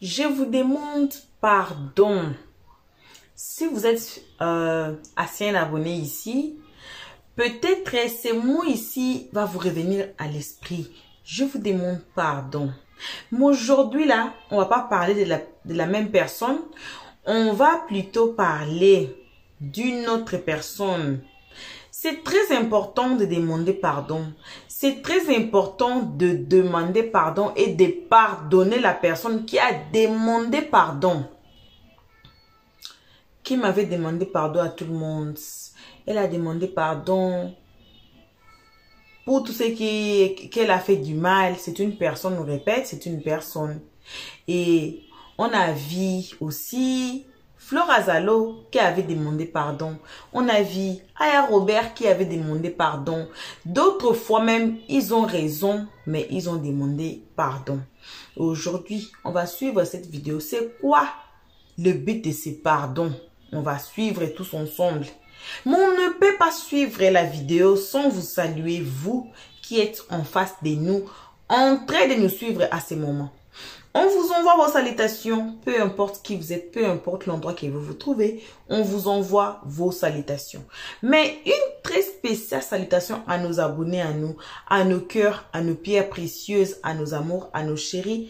Je vous demande pardon. Si vous êtes ancien abonné ici, peut-être ce mot ici va vous revenir à l'esprit. Je vous demande pardon. Mais aujourd'hui là, on va pas parler de la même personne. On va plutôt parler d'une autre personne. C'est très important de demander pardon. C'est très important de demander pardon et de pardonner la personne qui a demandé pardon. Qui m'avait demandé pardon à tout le monde. Elle a demandé pardon pour tout ce qu'elle a fait du mal. C'est une personne, on répète, c'est une personne. Et on a vu aussi Flora Azalo qui avait demandé pardon. On a vu Aya Robert qui avait demandé pardon. D'autres fois même, ils ont raison, mais ils ont demandé pardon. Aujourd'hui, on va suivre cette vidéo. C'est quoi le but de ces pardons? On va suivre tous ensemble. Mais on ne peut pas suivre la vidéo sans vous saluer, vous qui êtes en face de nous, en train de nous suivre à ce moment. On vous envoie vos salutations, peu importe qui vous êtes, peu importe l'endroit que vous vous trouvez, on vous envoie vos salutations. Mais une très spéciale salutation à nos abonnés, à nos cœurs, à nos pierres précieuses, à nos amours, à nos chéris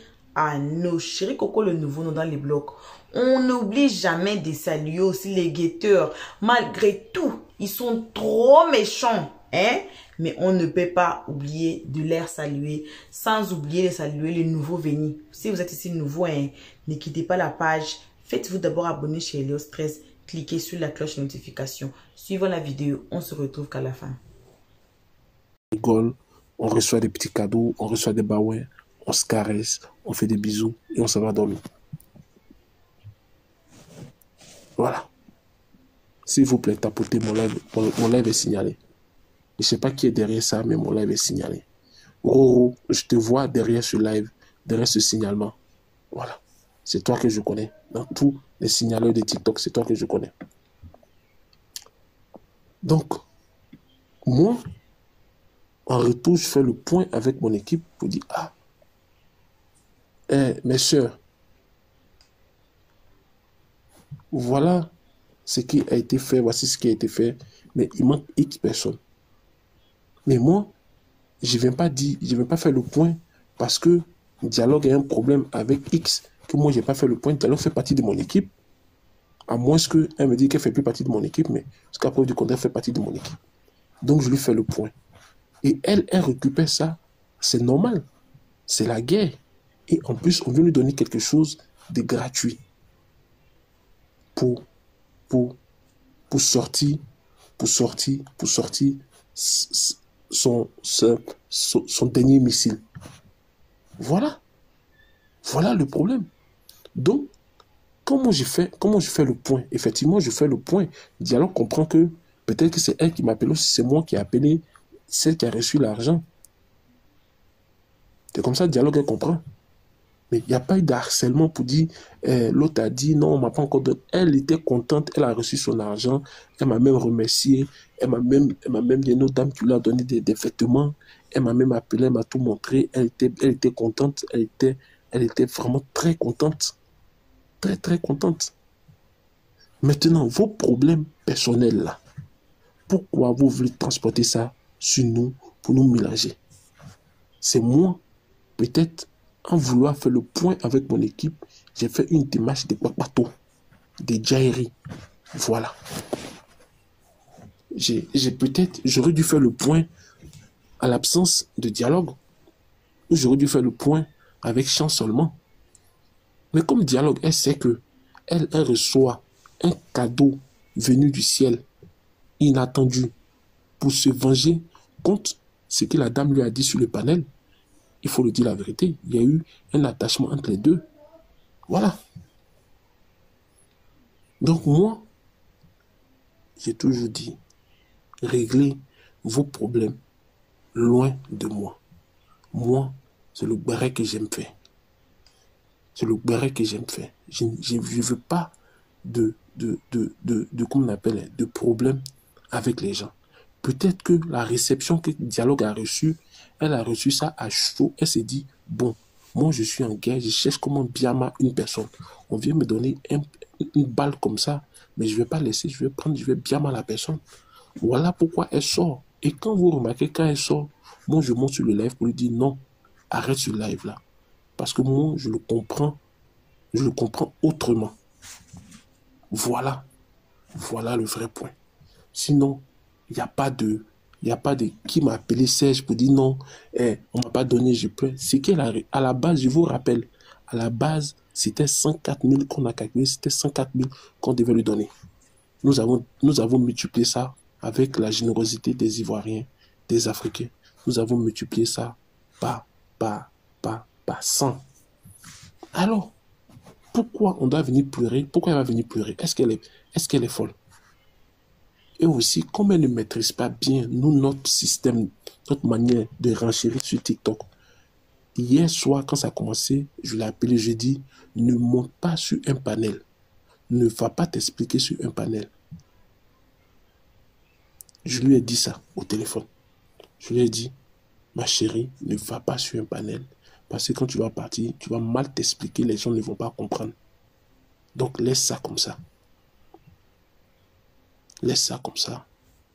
Coco le nouveau dans les blogs. On n'oublie jamais de saluer aussi les guetteurs. Malgré tout, ils sont trop méchants, hein? Mais on ne peut pas oublier de les saluer, sans oublier de saluer les nouveaux venus. Si vous êtes ici nouveau, hein, ne quittez pas la page. Faites-vous d'abord abonner chez Helios 13. Cliquez sur la cloche de notification. Suivant la vidéo, on se retrouve qu'à la fin. On rigole, on reçoit des petits cadeaux, on reçoit des baouins, on se caresse, on fait des bisous et on s'en va dormir. Voilà. S'il vous plaît, tapotez mon live est signalé. Je ne sais pas qui est derrière ça, mais mon live est signalé. Roro, je te vois derrière ce live, derrière ce signalement. Voilà. C'est toi que je connais. Dans tous les signaleurs de TikTok, c'est toi que je connais. Donc, moi, en retour, je fais le point avec mon équipe pour dire, ah, mes soeurs, voilà ce qui a été fait, voici ce qui a été fait, mais il manque X personnes. Mais moi, je ne viens pas dire, je ne vais pas faire le point parce que Dialogue a un problème avec X, que moi, je n'ai pas fait le point. Dialogue fait partie de mon équipe, à moins qu'elle me dise qu'elle ne fait plus partie de mon équipe, mais jusqu'à preuve du contraire, elle fait partie de mon équipe. Donc, je lui fais le point. Et elle récupère ça, c'est normal. C'est la guerre. Et en plus, on veut lui donner quelque chose de gratuit pour sortir son dernier missile. Voilà. Voilà le problème. Donc, comment je fais le point? Effectivement, je fais le point. Dialogue comprend que peut-être que c'est elle qui m'appelle, ou si c'est moi qui ai appelé celle qui a reçu l'argent. C'est comme ça, Dialogue, elle comprend. Mais il n'y a pas eu d'harcèlement pour dire, l'autre a dit, non, on ne m'a pas encore donné. Elle était contente, elle a reçu son argent, elle m'a même remercié, elle m'a même dit une autre dame qui lui a donné des vêtements, elle m'a même appelé, elle m'a tout montré, elle était contente, elle était vraiment très contente, très très contente. Maintenant, vos problèmes personnels là, pourquoi vous voulez transporter ça sur nous pour nous mélanger? C'est moi, peut-être, en vouloir faire le point avec mon équipe, j'ai fait une démarche de papato, de jaillerie. Voilà. J'aurais dû faire le point à l'absence de dialogue, ou j'aurais dû faire le point avec Chant seulement. Mais comme Dialogue, elle sait que elle reçoit un cadeau venu du ciel, inattendu, pour se venger contre ce que la dame lui a dit sur le panel. Il faut le dire la vérité, il y a eu un attachement entre les deux. Voilà. Donc moi, j'ai toujours dit, réglez vos problèmes loin de moi. Moi, c'est le béret que j'aime faire. C'est le béret que j'aime faire. Je ne veux pas comment on appelle, de problème avec les gens. Peut-être que la réception que Dialogue a reçue, elle a reçu ça à chaud. Elle s'est dit, bon, Moi, je suis en guerre, je cherche comment biama une personne. On vient me donner une balle comme ça, mais je ne vais pas laisser, je vais prendre, je vais biama la personne. Voilà pourquoi elle sort. Et quand vous remarquez, quand elle sort, moi, je monte sur le live pour lui dire non, arrête ce live-là. Parce que moi, je le comprends autrement. Voilà, voilà le vrai point. Sinon, il n'y a pas de, il n'y a pas de qui m'a appelé Serge pour dire non, on ne m'a pas donné, je pleure. C'est qu'à la base, je vous rappelle, à la base, c'était 104 000 qu'on a calculé, c'était 104 000 qu'on devait lui donner. Nous avons multiplié ça avec la générosité des Ivoiriens, des Africains. Nous avons multiplié ça par, par 100. Alors, pourquoi on doit venir pleurer? Pourquoi elle va venir pleurer? Est-ce qu'elle est folle? Et aussi, comme elle ne maîtrise pas bien, nous, notre système, notre manière de renchérir sur TikTok. Hier soir, quand ça a commencé, je l'ai appelé, je dis, ne monte pas sur un panel. Ne va pas t'expliquer sur un panel. Je lui ai dit ça au téléphone. Je lui ai dit, ma chérie, ne va pas sur un panel. Parce que quand tu vas partir, tu vas mal t'expliquer, les gens ne vont pas comprendre. Donc laisse ça comme ça. Laisse ça comme ça.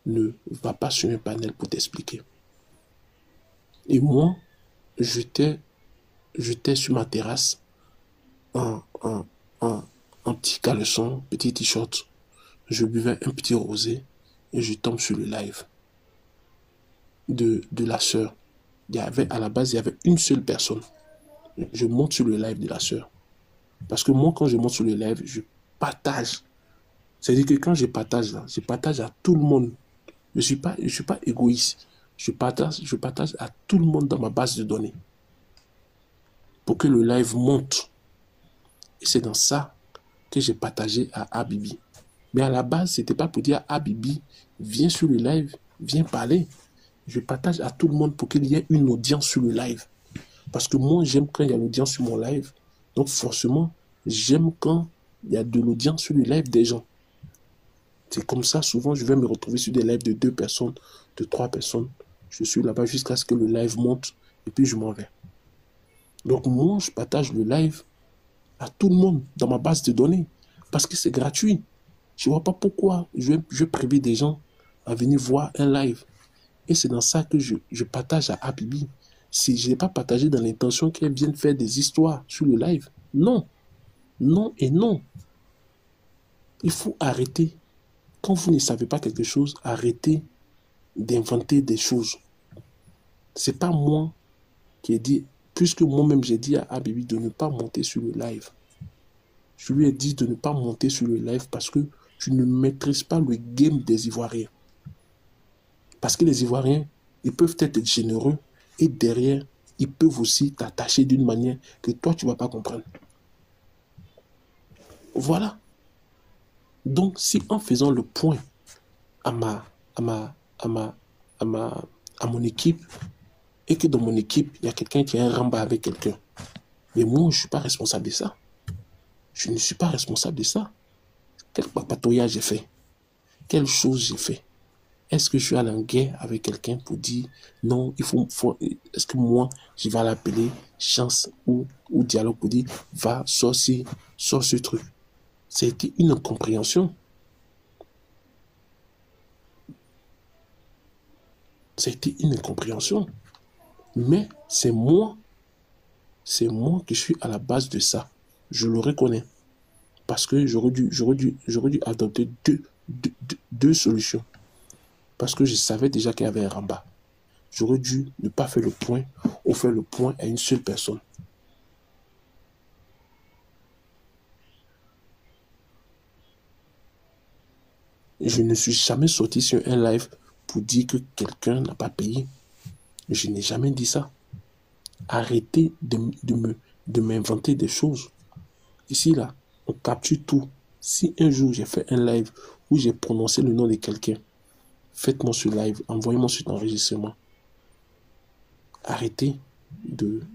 Ne va pas sur un panel pour t'expliquer. Et moi, j'étais sur ma terrasse en, en, en petit caleçon, petit t-shirt. Je buvais un petit rosé et je tombe sur le live de la sœur. À la base, il y avait une seule personne. Je monte sur le live de la sœur. Parce que moi, quand je monte sur le live, je partage. C'est-à-dire que quand je partage là, je partage à tout le monde. Je suis pas égoïste. Je partage à tout le monde dans ma base de données. Pour que le live monte. Et c'est dans ça que j'ai partagé à Habibi. Mais à la base, ce n'était pas pour dire à Habibi, viens sur le live, viens parler. Je partage à tout le monde pour qu'il y ait une audience sur le live. Parce que moi, j'aime quand il y a l'audience sur mon live. Donc forcément, j'aime quand il y a de l'audience sur le live des gens. C'est comme ça, souvent, je vais me retrouver sur des lives de 2 personnes, de 3 personnes. Je suis là-bas jusqu'à ce que le live monte et puis je m'en vais. Donc moi, je partage le live à tout le monde dans ma base de données parce que c'est gratuit. Je ne vois pas pourquoi je priver des gens à venir voir un live. Et c'est dans ça que je partage à Habibi. Si je n'ai pas partagé dans l'intention qu'elle vienne faire des histoires sur le live. Non. Non et non. Il faut arrêter. Quand vous ne savez pas quelque chose, arrêtez d'inventer des choses. C'est pas moi qui ai dit, puisque moi-même j'ai dit à Habibi de ne pas monter sur le live. Je lui ai dit de ne pas monter sur le live parce que tu ne maîtrises pas le game des Ivoiriens. Parce que les Ivoiriens, ils peuvent être généreux et derrière, ils peuvent aussi t'attacher d'une manière que toi, tu ne vas pas comprendre. Voilà. Donc, si en faisant le point à mon équipe, et que dans mon équipe, il y a quelqu'un qui a un ramba avec quelqu'un, mais moi, je ne suis pas responsable de ça. Je ne suis pas responsable de ça. Quel papatouillage j'ai fait? Quelle chose j'ai fait? Est-ce que je suis allé en guerre avec quelqu'un pour dire non, est-ce que moi, je vais l'appeler chance ou dialogue pour dire va, sors ce truc. C'était une incompréhension. C'était une incompréhension. Mais c'est moi qui suis à la base de ça. Je le reconnais. Parce que j'aurais dû adopter deux solutions. Parce que je savais déjà qu'il y avait un ramba. J'aurais dû ne pas faire le point ou faire le point à une seule personne. Je ne suis jamais sorti sur un live pour dire que quelqu'un n'a pas payé. Je n'ai jamais dit ça. Arrêtez de m'inventer des choses. Ici, là, on capture tout. Si un jour j'ai fait un live où j'ai prononcé le nom de quelqu'un, faites-moi ce live, envoyez-moi cet enregistrement. Arrêtez d'inventer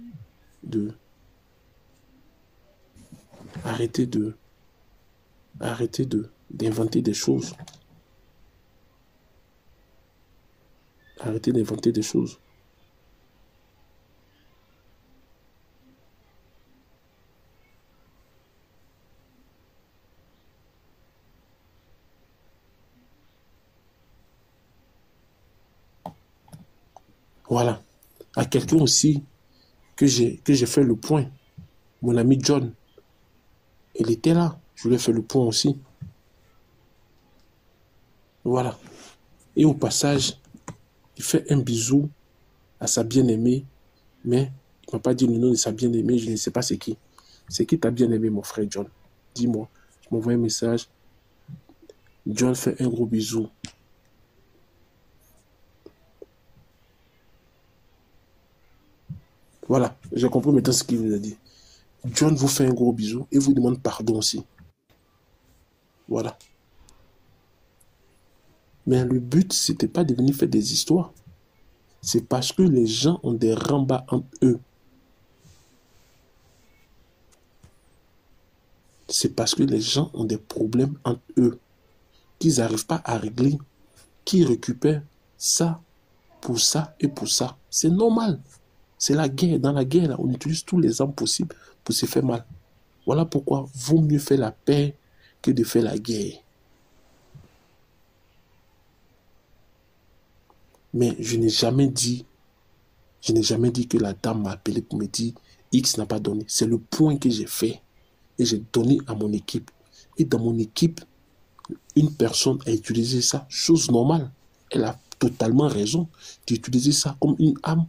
des choses. Arrêtez d'inventer des choses. Voilà. À quelqu'un aussi que j'ai fait le point. Mon ami John, il était là. Je lui ai fait le point aussi. Voilà. Et au passage, il fait un bisou à sa bien-aimée, mais il ne m'a pas dit le nom de sa bien-aimée, je ne sais pas c'est qui. C'est qui ta bien-aimée, mon frère John? Dis-moi. Je m'envoie un message. John fait un gros bisou. Voilà, j'ai compris maintenant ce qu'il vous a dit. John vous fait un gros bisou et vous demande pardon aussi. Voilà. Mais le but, c'était pas de venir faire des histoires. C'est parce que les gens ont des rembats entre eux. C'est parce que les gens ont des problèmes entre eux qu'ils n'arrivent pas à régler, qu'ils récupèrent ça pour ça et pour ça. C'est normal. C'est la guerre. Dans la guerre, là, on utilise tous les armes possibles pour se faire mal. Voilà pourquoi vaut mieux faire la paix que de faire la guerre. Mais je n'ai jamais dit que la dame m'a appelé pour me dire X n'a pas donné. C'est le point que j'ai fait et j'ai donné à mon équipe. Et dans mon équipe, une personne a utilisé ça, chose normale. Elle a totalement raison d'utiliser ça comme une arme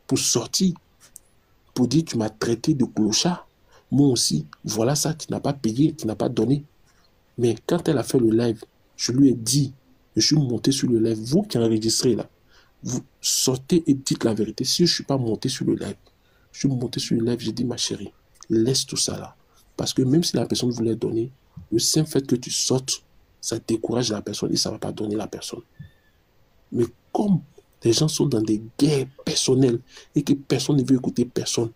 pour sortir, pour dire tu m'as traité de clochard. Moi aussi, voilà ça, tu n'as pas payé, tu n'as pas donné. Mais quand elle a fait le live, je lui ai dit, je suis monté sur le live, vous qui enregistrez là, vous sortez et dites la vérité. Si je ne suis pas monté sur le live, je suis monté sur le live, j'ai dit ma chérie, laisse tout ça là. Parce que même si la personne voulait donner, le simple fait que tu sortes, ça décourage la personne et ça ne va pas donner la personne. Mais comme les gens sont dans des guerres personnelles et que personne ne veut écouter personne,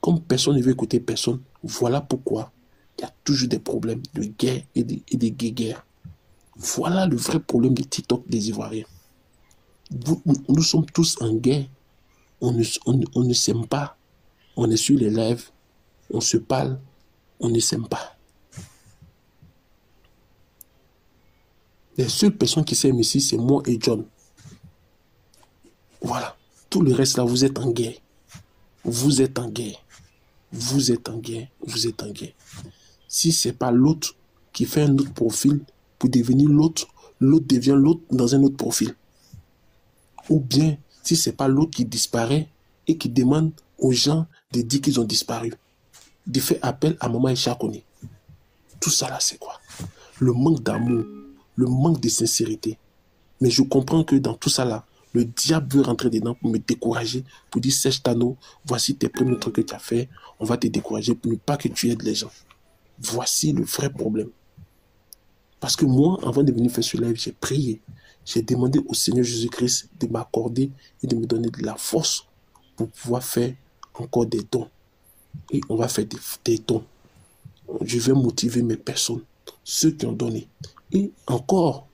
comme personne ne veut écouter personne, voilà pourquoi il y a toujours des problèmes de guerre et des guerres. Voilà le vrai problème de TikTok des Ivoiriens. Nous sommes tous en guerre. On ne s'aime pas. On est sur les lives. On se parle. On ne s'aime pas. Les seules personnes qui s'aiment ici, c'est moi et John. Voilà. Tout le reste là, vous êtes en guerre. Vous êtes en guerre. Vous êtes en guerre. Vous êtes en guerre. Si ce n'est pas l'autre qui fait un autre profil pour devenir l'autre, l'autre devient l'autre dans un autre profil. Ou bien, si ce n'est pas l'autre qui disparaît et qui demande aux gens de dire qu'ils ont disparu, de faire appel à Maman Aïcha Koné. Tout ça là, c'est quoi? Le manque d'amour, le manque de sincérité. Mais je comprends que dans tout ça là, le diable veut rentrer dedans pour me décourager, pour dire Serge Tano, voici tes premiers trucs que tu as fait, on va te décourager pour ne pas que tu aides les gens. Voici le vrai problème. Parce que moi, avant de venir faire ce live, j'ai prié. J'ai demandé au Seigneur Jésus-Christ de m'accorder et de me donner de la force pour pouvoir faire encore des dons. Et on va faire des dons. Je vais motiver mes personnes, ceux qui ont donné. Et encore,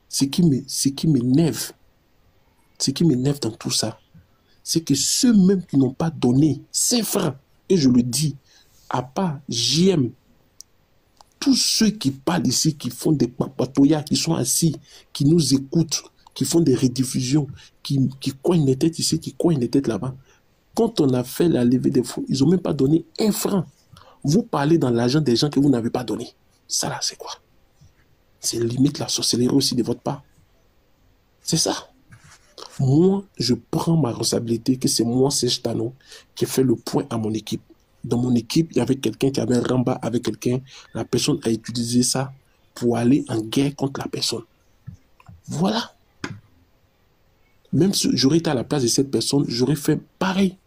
ce qui m'énerve dans tout ça, c'est que ceux-mêmes qui n'ont pas donné 5 francs, et je le dis, à part JM, tous ceux qui parlent ici, qui font des papatoyas, qui sont assis, qui nous écoutent, qui font des rediffusions, qui coignent les têtes ici, qui coignent les têtes là-bas. Quand on a fait la levée des fonds, ils n'ont même pas donné 1 franc. Vous parlez dans l'argent des gens que vous n'avez pas donné. Ça là, c'est quoi? C'est limite la sorcellerie aussi de votre part. C'est ça. Moi, je prends ma responsabilité que c'est moi, Serge Tano, qui ai fait le point à mon équipe. Dans mon équipe, il y avait quelqu'un qui avait un ramba avec quelqu'un. La personne a utilisé ça pour aller en guerre contre la personne. Voilà. Même si j'aurais été à la place de cette personne, j'aurais fait pareil.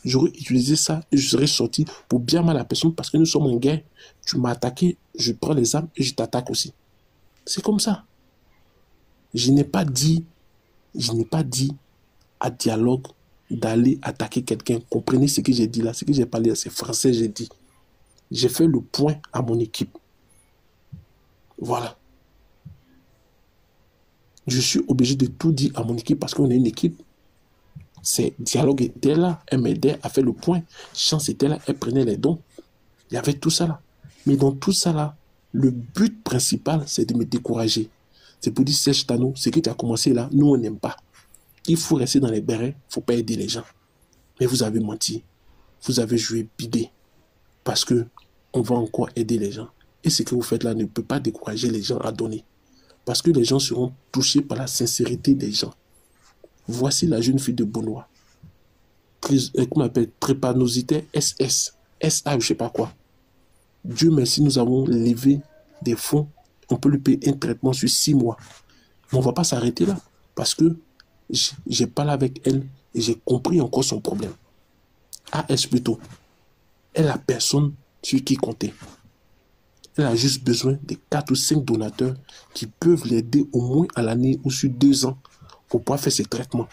J'aurais utilisé ça et je serais sorti pour bien mal à la personne parce que nous sommes en guerre. Tu m'as attaqué, je prends les armes et je t'attaque aussi. C'est comme ça. Je n'ai pas dit à dialogue d'aller attaquer quelqu'un. Comprenez ce que j'ai dit là, ce que j'ai parlé, c'est français, j'ai dit. J'ai fait le point à mon équipe. Voilà. Je suis obligé de tout dire à mon équipe parce qu'on est une équipe. C'est dialogue était là, elle m'aidait à faire le point. Chance était là, elle prenait les dons. Il y avait tout ça là. Mais dans tout ça là, le but principal, c'est de me décourager. C'est pour dire, Serge Tano, ce que tu as commencé là, nous, on n'aime pas. Il faut rester dans les bérets, il ne faut pas aider les gens. Mais vous avez menti. Vous avez joué bidé. Parce que on va encore aider les gens. Et ce que vous faites là ne peut pas décourager les gens à donner. Parce que les gens seront touchés par la sincérité des gens. Voici la jeune fille de Benoît. Comment on appelle? Trépanosité SS. SA, je ne sais pas quoi. Dieu merci, nous avons levé des fonds. On peut lui payer un traitement sur 6 mois. Mais on ne va pas s'arrêter là. Parce que j'ai parlé avec elle et j'ai compris encore son problème. AS plutôt. Elle a personne sur qui compter. Elle a juste besoin de 4 ou 5 donateurs qui peuvent l'aider au moins à l'année ou sur 2 ans pour pouvoir faire ses traitements.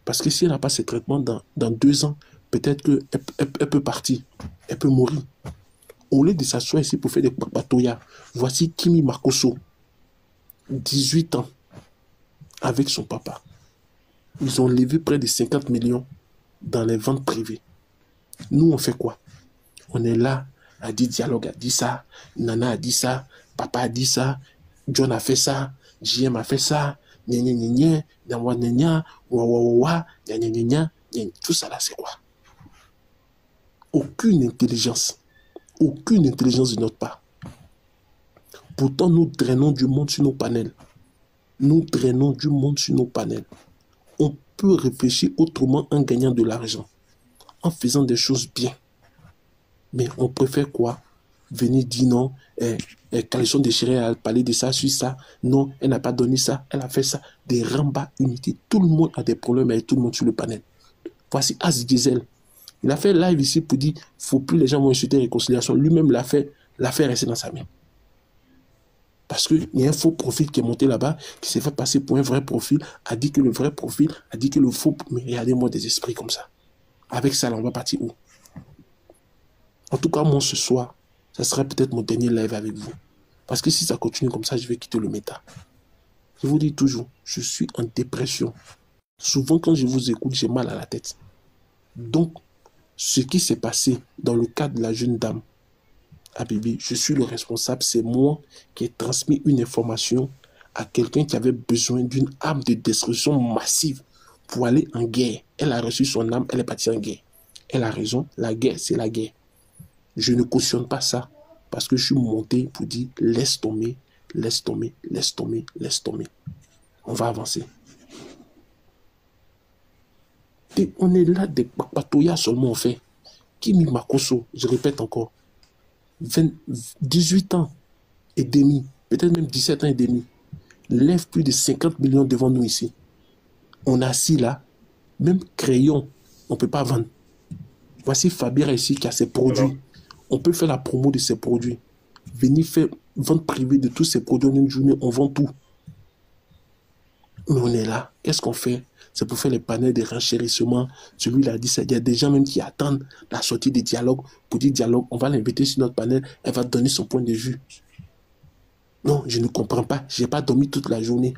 Parce que si elle n'a pas ses traitements dans 2 ans, peut-être qu'elle peut partir. Elle peut mourir. Au lieu de s'asseoir ici pour faire des papatoyas, voici Kimi Makoso, 18 ans, avec son papa. Ils ont levé près de 50 millions dans les ventes privées. Nous, on fait quoi? On est là, a dit Dialogue a dit ça, Nana a dit ça, papa a dit ça, John a fait ça, JM a fait ça, tout ça là, c'est quoi? Aucune intelligence de notre part. Pourtant, nous drainons du monde sur nos panels. On peut réfléchir autrement en gagnant de l'argent, en faisant des choses bien. Mais on préfère quoi? Venir dire non, Caleçon déchiré a parlé de ça, sur ça. Non, elle n'a pas donné ça, elle a fait ça. Des rembats inutiles. Tout le monde a des problèmes avec tout le monde sur le panel. Voici As Diesel. Il a fait live ici pour dire, faut plus les gens vont insulter la réconciliation. Lui-même l'a fait rester dans sa main. Parce qu'il y a un faux profil qui est monté là-bas, qui s'est fait passer pour un vrai profil, a dit que le vrai profil, a dit que le faux... Mais regardez-moi des esprits comme ça. Avec ça, là, on va partir où? En tout cas, moi, ce soir, ça sera peut-être mon dernier live avec vous. Parce que si ça continue comme ça, je vais quitter le méta. Je vous dis toujours, je suis en dépression. Souvent, quand je vous écoute, j'ai mal à la tête. Donc, ce qui s'est passé dans le cas de la jeune dame, Habibi, je suis le responsable. C'est moi qui ai transmis une information à quelqu'un qui avait besoin d'une arme de destruction massive pour aller en guerre. Elle a reçu son arme, elle est partie en guerre. Elle a raison, la guerre, c'est la guerre. Je ne cautionne pas ça parce que je suis monté pour dire laisse tomber, laisse tomber, laisse tomber, laisse tomber. On va avancer. Et on est là, des papatoyas seulement on fait. Kimi Makoso, je répète encore, 18 ans et demi, peut-être même 17 ans et demi, lève plus de 50 millions devant nous ici. On est assis là, même crayon, on ne peut pas vendre. Voici Fabien ici qui a ses produits. On peut faire la promo de ses produits. Venir faire vente privée de tous ces produits en une journée, on vend tout. Mais on est là. Qu'est-ce qu'on fait? C'est pour faire les panels de renchérissement. Celui-là a dit ça. Il y a des gens même qui attendent la sortie des dialogues. Pour dire dialogue, on va l'inviter sur notre panel. Elle va donner son point de vue. Non, je ne comprends pas. Je n'ai pas dormi toute la journée.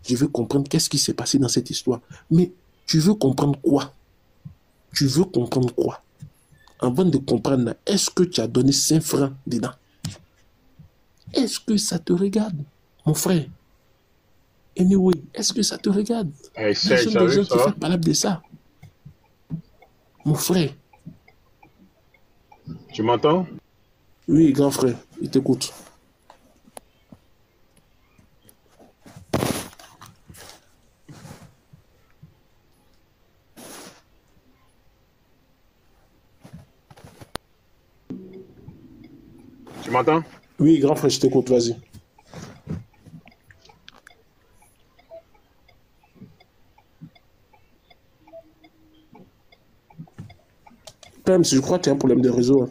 Je veux comprendre qu'est-ce qui s'est passé dans cette histoire. Mais tu veux comprendre quoi? Tu veux comprendre quoi? Avant de comprendre, est-ce que tu as donné 5 francs dedans? Est-ce que ça te regarde, mon frère? Anyway, est-ce que ça te regarde? Hey, Ce sont des gens qui font parler de ça. Mon frère. Tu m'entends? Oui, grand frère, il t'écoute. Tu m'entends? Oui, grand frère, je t'écoute, vas-y. Même si je crois que tu as un problème de réseau. Hein.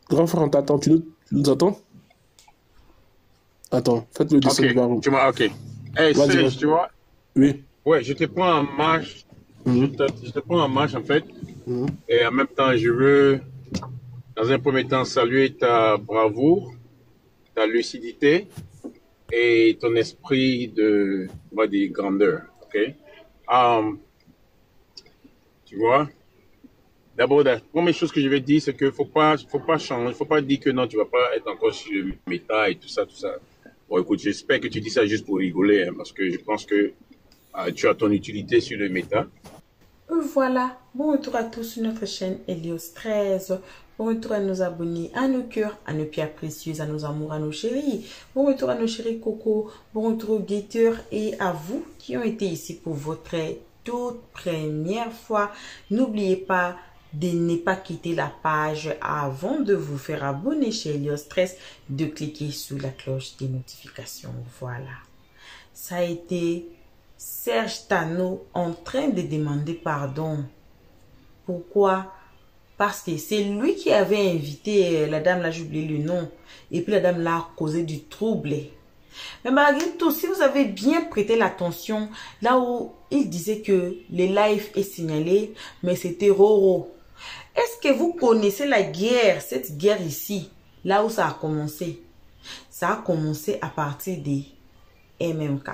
Grand frère, on t'attend. Tu nous attends? Attends, faites le dessin du baron. Ok. Hey, Serge, tu vois? Oui. Ouais, je te prends en marche. Je te prends en marche, en fait. Et en même temps, je veux, dans un premier temps, saluer ta bravoure, ta lucidité et ton esprit de, on va dire, grandeur. Ok? Tu vois? D'abord, la première chose que je vais dire, c'est qu'il ne faut pas changer, il ne faut pas dire que non, tu ne vas pas être encore sur le méta et tout ça, tout ça. Bon, écoute, j'espère que tu dis ça juste pour rigoler, hein, parce que je pense que tu as ton utilité sur le méta. Voilà, bon retour à tous sur notre chaîne Helios 13. Bon retour à nos abonnés, à nos cœurs, à nos pierres précieuses, à nos amours, à nos chéris. Bon retour à nos chéris Coco. Bon retour aux guetteurs et à vous qui ont été ici pour votre toute première fois. N'oubliez pas de ne pas quitter la page avant de vous faire abonner chez Helios 13, de cliquer sur la cloche des notifications. Voilà, ça a été Serge Tano en train de demander pardon. Pourquoi? Parce que c'est lui qui avait invité la dame, là j'ai oublié le nom, et puis la dame là a causé du trouble. Mais malgré tout, si vous avez bien prêté l'attention, là où il disait que les lives est signalé, mais c'était Roro. Est-ce que vous connaissez la guerre, cette guerre ici, là où ça a commencé? Ça a commencé à partir des MMK.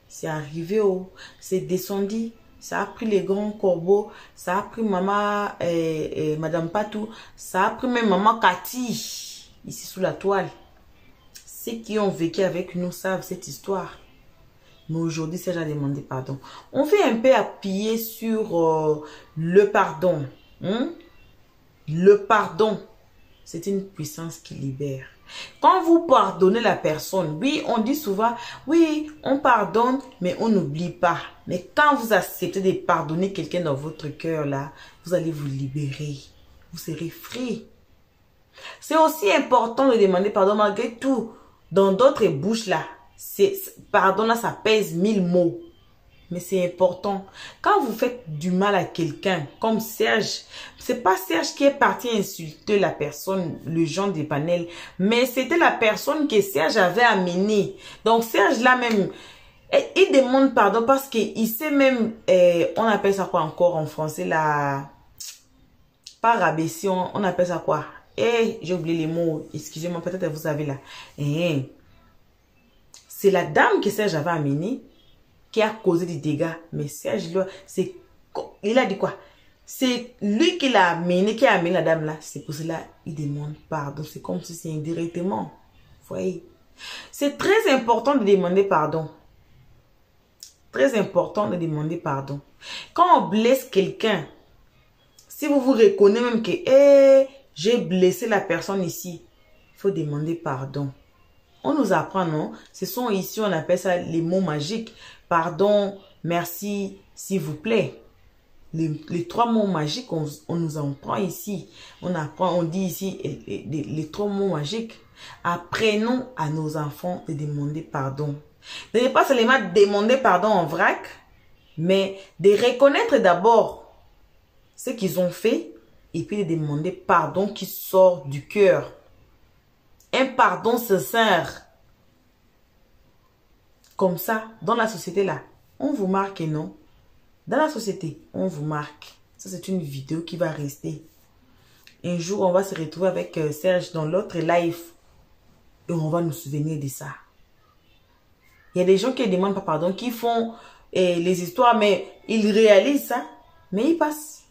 C'est arrivé haut, c'est descendu, ça a pris les grands corbeaux, ça a pris maman, Madame Patou, ça a pris même maman Cathy, ici sous la toile. Ceux qui ont vécu avec nous savent cette histoire. Mais aujourd'hui, c'est déjà demandé pardon. On fait un peu appuyer sur le pardon. Le pardon, c'est une puissance qui libère. Quand vous pardonnez la personne, oui, on dit souvent, oui, on pardonne, mais on n'oublie pas. Mais quand vous acceptez de pardonner quelqu'un dans votre cœur, là, vous allez vous libérer. Vous serez free. C'est aussi important de demander pardon malgré tout. Dans d'autres bouches, là, pardon, là, ça pèse 1000 mots. Mais c'est important. Quand vous faites du mal à quelqu'un, comme Serge, c'est pas Serge qui est parti insulter la personne, le genre des panels, mais c'était la personne que Serge avait amené. Donc Serge là même, il demande pardon parce qu'il sait même, on appelle ça quoi encore en français, la, pas rabaisser, on appelle ça quoi? J'ai oublié les mots, excusez-moi, peut-être vous savez là. C'est la dame que Serge avait amenée qui a causé des dégâts. Mais Serge, il a dit quoi? C'est lui qui l'a amené, qui a amené la dame là. C'est pour cela qu'il demande pardon. C'est comme si c'est indirectement. Vous voyez? C'est très important de demander pardon. Très important de demander pardon. Quand on blesse quelqu'un, si vous vous reconnaissez même que j'ai blessé la personne ici, il faut demander pardon. On nous apprend, non? Ce sont ici, on appelle ça les mots magiques. Pardon, merci, s'il vous plaît. Les 3 mots magiques, on nous en prend ici. On apprend, on dit ici les 3 mots magiques. Apprenons à nos enfants de demander pardon. De ne pas seulement demander pardon en vrac, mais de reconnaître d'abord ce qu'ils ont fait et puis de demander pardon qui sort du cœur. Un pardon sincère. Comme ça, dans la société là, on vous marque, non? Dans la société, on vous marque. Ça, c'est une vidéo qui va rester. Un jour, on va se retrouver avec Serge dans l'autre live. Et on va nous souvenir de ça. Il y a des gens qui ne demandent pas pardon, qui font les histoires, mais ils réalisent ça. Mais ils passent.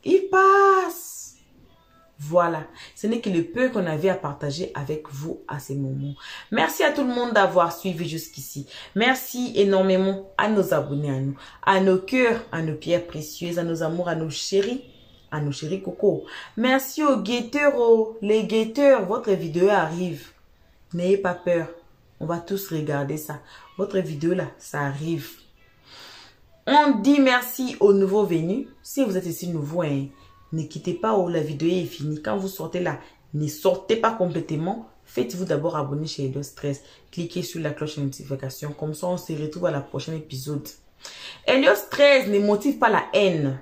Ils passent. Voilà, ce n'est que le peu qu'on avait à partager avec vous à ces moments. Merci à tout le monde d'avoir suivi jusqu'ici. Merci énormément à nos abonnés, à nos cœurs, à nos pierres précieuses, à nos amours, à nos chéris Coco. Merci aux guetteurs, les guetteurs, votre vidéo arrive. N'ayez pas peur, on va tous regarder ça. Votre vidéo là, ça arrive. On dit merci aux nouveaux venus. Si vous êtes ici nouveau, ne quittez pas où la vidéo est finie. Quand vous sortez là, ne sortez pas complètement. Faites-vous d'abord abonner chez Helios 13. Cliquez sur la cloche de notification. Comme ça, on se retrouve à la prochaine épisode. Helios 13 ne motive pas la haine.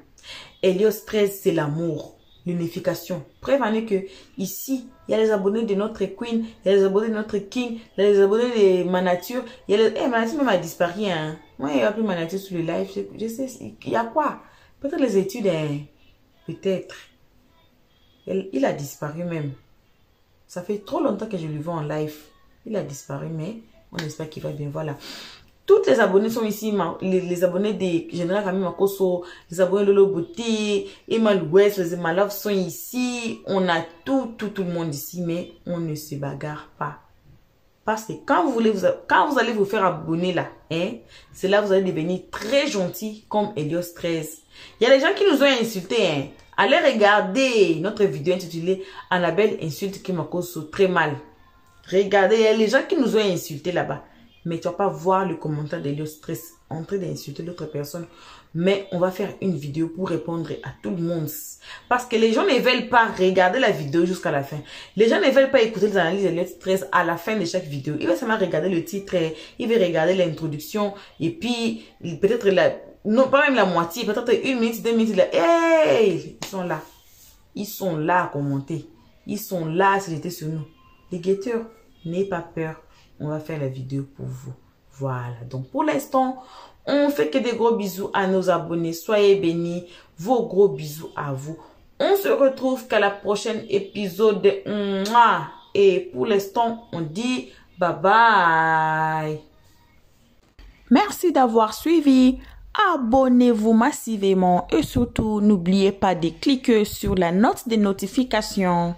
Helios 13, c'est l'amour, l'unification. Preuve en est que ici, il y a les abonnés de notre Queen, il y a les abonnés de notre King, il y a les abonnés de ma nature. Il y a les... ma nature même a disparu. Hein. Moi, il n'y a plus ma nature sur le live. Je sais, il y a quoi? Peut-être les études... Peut-être. Il a disparu même. Ça fait trop longtemps que je le vois en live. Il a disparu, mais on espère qu'il va bien. Voilà. Toutes les abonnés sont ici, les abonnés des Général Camille Makosso, les abonnés de Lolo Beauté, Emma West, les Emma Love sont ici. On a tout le monde ici, mais on ne se bagarre pas. Parce que quand vous allez vous faire abonner là, hein, c'est là que vous allez devenir très gentil comme Elios 13. Il y a des gens qui nous ont insultés, hein. Allez regarder notre vidéo intitulée Annabelle insulte Kim Makosso très mal. Regardez, il y a les gens qui nous ont insultés là-bas. Mais tu vas pas voir le commentaire d'Elios 13 en train d'insulter l'autre personne. Mais on va faire une vidéo pour répondre à tout le monde. Parce que les gens ne veulent pas regarder la vidéo jusqu'à la fin. Les gens ne veulent pas écouter les analyses d'Elios 13 à la fin de chaque vidéo. Ils veulent seulement regarder le titre, ils veulent regarder l'introduction. Et puis, peut-être non, pas même la moitié, peut-être 1 minute, 2 minutes. Là, hey, ils sont là. Ils sont là à commenter. Ils sont là à se jeter sur nous. Les guetteurs, n'ayez pas peur. On va faire la vidéo pour vous. Voilà. Donc, pour l'instant, on fait que des gros bisous à nos abonnés. Soyez bénis. Vos gros bisous à vous. On se retrouve qu'à la prochaine épisode. Et pour l'instant, on dit bye bye. Merci d'avoir suivi. Abonnez-vous massivement et surtout, n'oubliez pas de cliquer sur la note de notification.